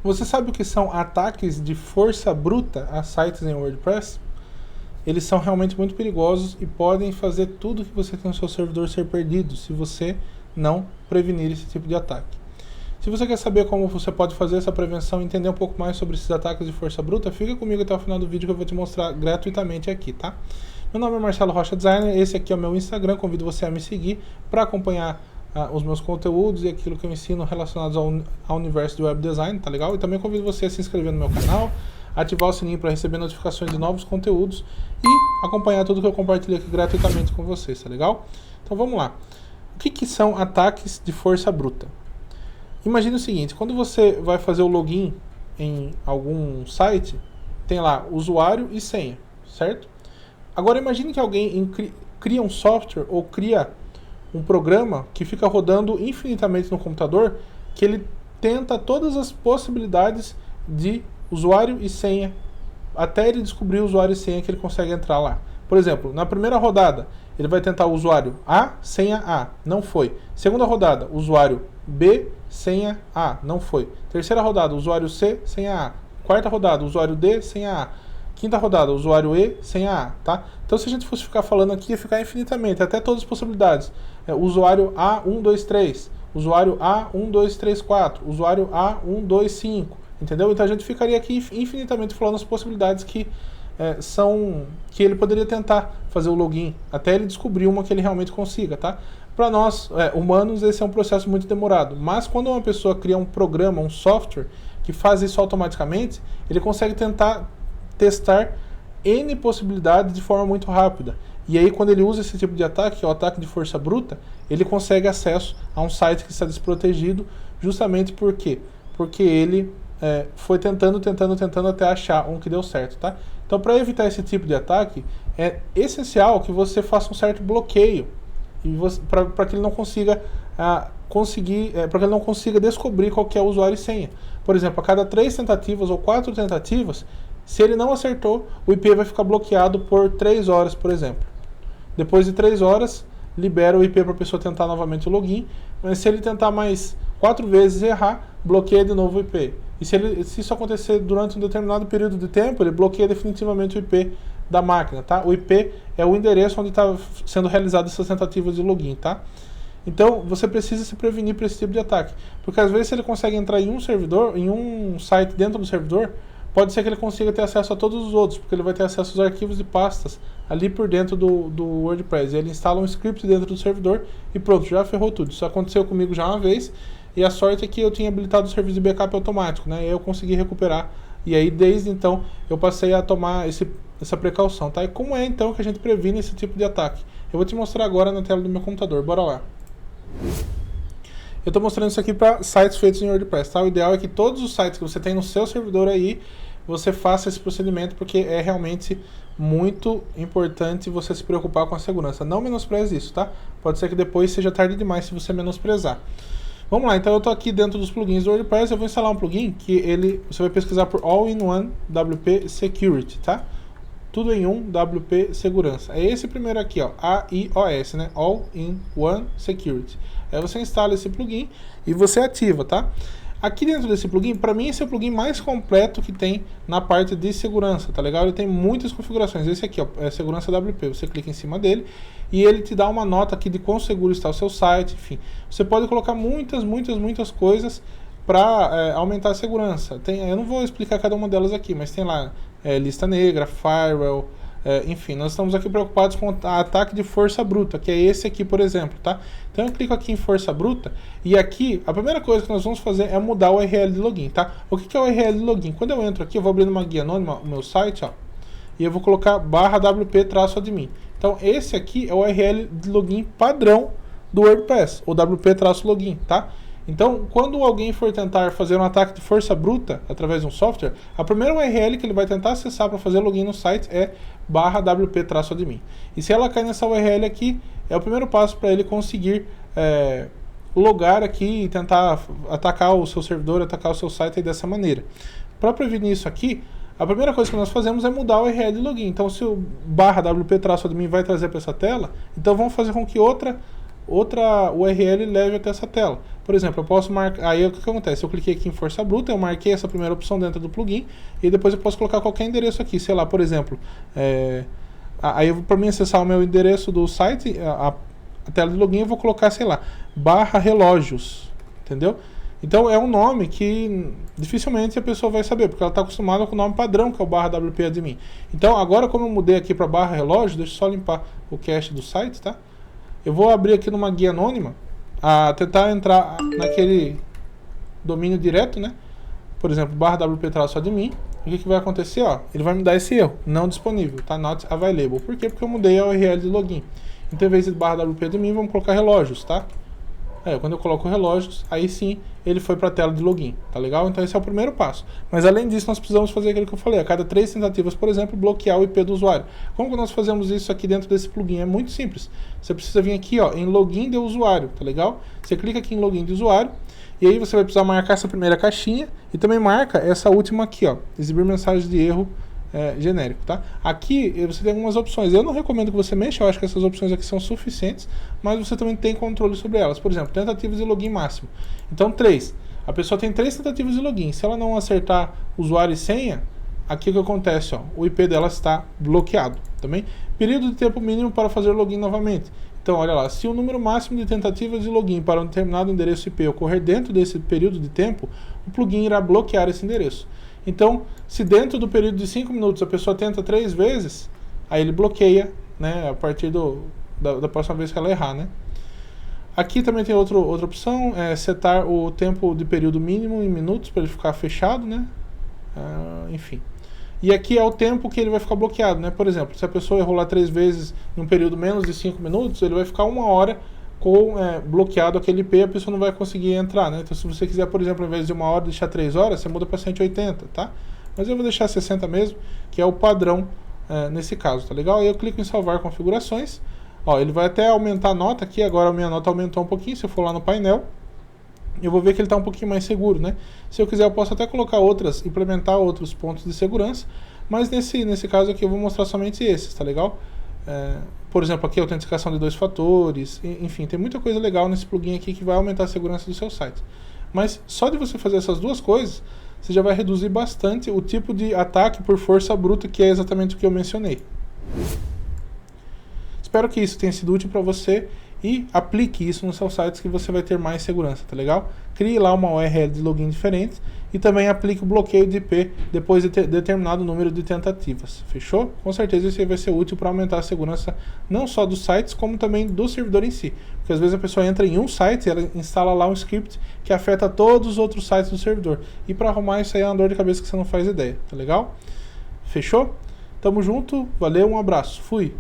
Você sabe o que são ataques de força bruta a sites em WordPress? Eles são realmente muito perigosos e podem fazer tudo que você tem no seu servidor ser perdido se você não prevenir esse tipo de ataque. Se você quer saber como você pode fazer essa prevenção e entender um pouco mais sobre esses ataques de força bruta, fica comigo até o final do vídeo que eu vou te mostrar gratuitamente aqui, tá? Meu nome é Marcelo Rocha Designer, esse aqui é o meu Instagram, convido você a me seguir para acompanhar os meus conteúdos e aquilo que eu ensino relacionados ao universo de web design, tá legal? E também convido você a se inscrever no meu canal, ativar o sininho para receber notificações de novos conteúdos e acompanhar tudo que eu compartilho aqui gratuitamente com vocês, tá legal? Então vamos lá. O que são ataques de força bruta? Imagine o seguinte, quando você vai fazer o login em algum site, tem lá usuário e senha, certo? Agora imagine que alguém cria um software ou cria um programa que fica rodando infinitamente no computador, que ele tenta todas as possibilidades de usuário e senha, até ele descobrir o usuário e senha que ele consegue entrar lá. Por exemplo, na primeira rodada, ele vai tentar o usuário A, senha A, não foi. Segunda rodada, usuário B, senha A, não foi. Terceira rodada, usuário C, senha A. Quarta rodada, usuário D, senha A. Quinta rodada, usuário E, senha A, tá? Então se a gente fosse ficar falando aqui, ia ficar infinitamente, até todas as possibilidades. Usuário A123, usuário A1234, usuário A125, entendeu? Então a gente ficaria aqui infinitamente falando as possibilidades que que ele poderia tentar fazer o login, até ele descobrir uma que ele realmente consiga, tá? Para nós, humanos, esse é um processo muito demorado, mas quando uma pessoa cria um programa, um software, que faz isso automaticamente, ele consegue tentar testar N possibilidades de forma muito rápida. E aí quando ele usa esse tipo de ataque, que é o ataque de força bruta, ele consegue acesso a um site que está desprotegido, justamente por quê? Porque ele foi tentando até achar um que deu certo, tá? Então, para evitar esse tipo de ataque, é essencial que você faça um certo bloqueio para que ele não consiga para que ele não consiga descobrir qual que é o usuário e senha. Por exemplo, a cada 3 tentativas ou 4 tentativas, se ele não acertou, o IP vai ficar bloqueado por 3 horas, por exemplo. Depois de 3 horas, libera o IP para a pessoa tentar novamente o login, mas se ele tentar mais 4 vezes e errar, bloqueia de novo o IP. E se isso acontecer durante um determinado período de tempo, ele bloqueia definitivamente o IP da máquina, tá? O IP é o endereço onde está sendo realizadas essas tentativas de login, tá? Então, você precisa se prevenir para esse tipo de ataque. Porque às vezes se ele consegue entrar em um servidor, em um site dentro do servidor, pode ser que ele consiga ter acesso a todos os outros, porque ele vai ter acesso aos arquivos e pastas ali por dentro do WordPress. E ele instala um script dentro do servidor e pronto, já ferrou tudo. Isso aconteceu comigo já uma vez, e a sorte é que eu tinha habilitado o serviço de backup automático, né? E aí eu consegui recuperar, e aí desde então eu passei a tomar essa precaução, tá? E como é então que a gente previne esse tipo de ataque? Eu vou te mostrar agora na tela do meu computador, bora lá. Eu estou mostrando isso aqui para sites feitos em WordPress, tá? O ideal é que todos os sites que você tem no seu servidor aí, você faça esse procedimento, porque é realmente muito importante você se preocupar com a segurança. Não menospreze isso, tá? Pode ser que depois seja tarde demais se você menosprezar. Vamos lá, então eu estou aqui dentro dos plugins do WordPress, eu vou instalar um plugin que você vai pesquisar por All-in-One WP Security, tá? Tudo em um, WP Segurança. É esse primeiro aqui, ó, AIOS, né? All-in-One Security. Aí você instala esse plugin e você ativa, tá? Aqui dentro desse plugin, para mim esse é o plugin mais completo que tem na parte de segurança, tá legal? Ele tem muitas configurações. Esse aqui, ó, é Segurança WP. Você clica em cima dele e ele te dá uma nota aqui de quão seguro está o seu site, enfim. Você pode colocar muitas coisas para aumentar a segurança. Eu não vou explicar cada uma delas aqui, mas tem lá lista negra, firewall, enfim, nós estamos aqui preocupados com ataque de força bruta, que é esse aqui, por exemplo, tá? Então eu clico aqui em força bruta e aqui a primeira coisa que nós vamos fazer é mudar o URL de login, tá? O que é o URL de login? Quando eu entro aqui, eu vou abrir uma guia anônima, o meu site, ó, e eu vou colocar /wp-admin. Então esse aqui é o URL de login padrão do WordPress, o WP-login, tá? Então, quando alguém for tentar fazer um ataque de força bruta através de um software, a primeira URL que ele vai tentar acessar para fazer login no site é /wp-admin. E se ela cair nessa URL aqui, é o primeiro passo para ele conseguir logar aqui e tentar atacar o seu servidor, atacar o seu site aí dessa maneira. Para prevenir isso aqui, a primeira coisa que nós fazemos é mudar o URL de login. Então, se o /wp-admin vai trazer para essa tela, então vamos fazer com que outra URL leve até essa tela. Por exemplo, eu posso marcar, aí o que acontece? Eu cliquei aqui em força bruta, eu marquei essa primeira opção dentro do plugin, e depois eu posso colocar qualquer endereço aqui, sei lá, por exemplo, aí para mim acessar o meu endereço do site, a tela de login, eu vou colocar, sei lá, /relógios, entendeu? Então é um nome que dificilmente a pessoa vai saber, porque ela está acostumada com o nome padrão, que é o /wp-admin. Então agora, como eu mudei aqui para /relógio, deixa eu só limpar o cache do site, tá? Eu vou abrir aqui numa guia anônima, a tentar entrar naquele domínio direto, né? Por exemplo, /wp-admin. O que vai acontecer? Ó, ele vai me dar esse erro, não disponível, tá? Not available. Por quê? Porque eu mudei a URL de login. Então, em vez de /wp-admin, vamos colocar relógios, tá? Quando eu coloco relógios, aí sim ele foi para a tela de login, tá legal? Então esse é o primeiro passo. Mas além disso, nós precisamos fazer aquilo que eu falei, a cada 3 tentativas, por exemplo, bloquear o IP do usuário. Como que nós fazemos isso aqui dentro desse plugin? É muito simples. Você precisa vir aqui, ó, em login de usuário, tá legal? Você clica aqui em login de usuário, e aí você vai precisar marcar essa primeira caixinha, e também marca essa última aqui, ó, exibir mensagem de erro genérico, tá? Aqui você tem algumas opções. Eu não recomendo que você mexa, eu acho que essas opções aqui são suficientes, mas você também tem controle sobre elas. Por exemplo, tentativas de login máximo. Então, 3. A pessoa tem 3 tentativas de login. Se ela não acertar usuário e senha, aqui o que acontece? Ó, o IP dela está bloqueado. Também. Período de tempo mínimo para fazer login novamente. Então, olha lá, se o número máximo de tentativas de login para um determinado endereço IP ocorrer dentro desse período de tempo, o plugin irá bloquear esse endereço. Então, se dentro do período de 5 minutos a pessoa tenta 3 vezes, aí ele bloqueia, né, a partir da próxima vez que ela errar, né? Aqui também tem outra opção, setar o tempo de período mínimo em minutos para ele ficar fechado, né? Enfim. E aqui é o tempo que ele vai ficar bloqueado, né? Por exemplo, se a pessoa errou lá 3 vezes num período menos de 5 minutos, ele vai ficar 1 hora bloqueado aquele IP, a pessoa não vai conseguir entrar, né? Então, se você quiser, por exemplo, ao invés de 1 hora deixar 3 horas, você muda para 180, tá? Mas eu vou deixar 60 mesmo, que é o padrão nesse caso, tá legal? Aí eu clico em salvar configurações, ó, ele vai até aumentar a nota aqui, agora a minha nota aumentou um pouquinho, se eu for lá no painel, eu vou ver que ele está um pouquinho mais seguro, né? Se eu quiser, eu posso até colocar implementar outros pontos de segurança, mas nesse caso aqui eu vou mostrar somente esses, tá legal? Por exemplo, aqui a autenticação de 2 fatores, enfim, tem muita coisa legal nesse plugin aqui que vai aumentar a segurança do seu site. Mas só de você fazer essas 2 coisas, você já vai reduzir bastante o tipo de ataque por força bruta, que é exatamente o que eu mencionei. Espero que isso tenha sido útil para você e aplique isso nos seus sites que você vai ter mais segurança, tá legal? Crie lá uma URL de login diferente e também aplique o bloqueio de IP depois de determinado número de tentativas, fechou? Com certeza isso aí vai ser útil para aumentar a segurança não só dos sites, como também do servidor em si. Porque às vezes a pessoa entra em um site e ela instala lá um script que afeta todos os outros sites do servidor. E para arrumar isso aí é uma dor de cabeça que você não faz ideia, tá legal? Fechou? Tamo junto, valeu, um abraço, fui!